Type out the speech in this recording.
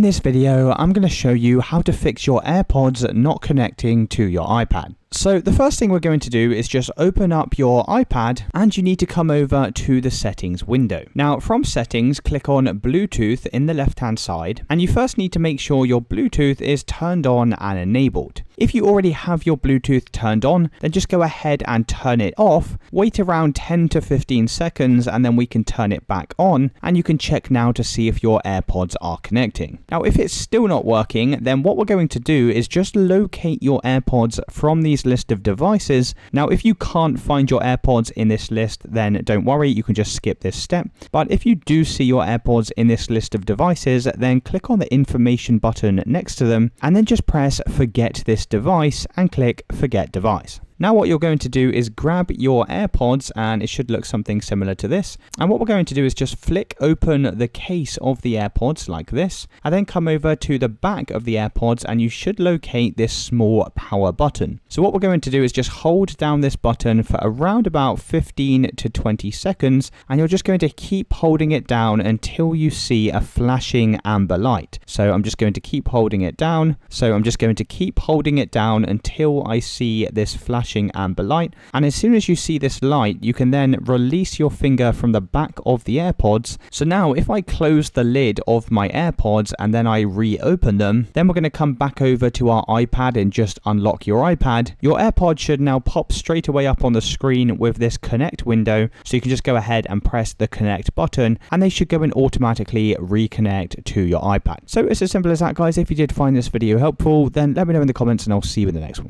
this video, I'm going to show you how to fix your AirPods not connecting to your iPad. So the first thing we're going to do is just open up your iPad and you need to come over to the settings window. Now from settings, click on Bluetooth in the left hand side, and you first need to make sure your Bluetooth is turned on and enabled. If you already have your Bluetooth turned on, then just go ahead and turn it off, wait around 10 to 15 seconds and then we can turn it back on, and you can check now to see if your AirPods are connecting. Now if it's still not working, then what we're going to do is just locate your AirPods from these list of devices. Now if you can't find your AirPods in this list, then don't worry, you can just skip this step. But if you do see your AirPods in this list of devices, then click on the information button next to them and then just press forget this device and click forget device. Now what you're going to do is grab your AirPods, and it should look something similar to this. And what we're going to do is just flick open the case of the AirPods like this, and then come over to the back of the AirPods and you should locate this small power button. So what we're going to do is just hold down this button for around about 15 to 20 seconds, and you're just going to keep holding it down until you see a flashing amber light. So I'm just going to keep holding it down. So I'm just going to keep holding it down until I see this flashing amber light, and as soon as you see this light, you can then release your finger from the back of the AirPods. So now if I close the lid of my AirPods and then I reopen them, then we're going to come back over to our iPad and just unlock your iPad. Your AirPods should now pop straight away up on the screen with this connect window, so you can just go ahead and press the connect button and they should go and automatically reconnect to your iPad. So it's as simple as that, guys. If you did find this video helpful, then let me know in the comments and I'll see you in the next one.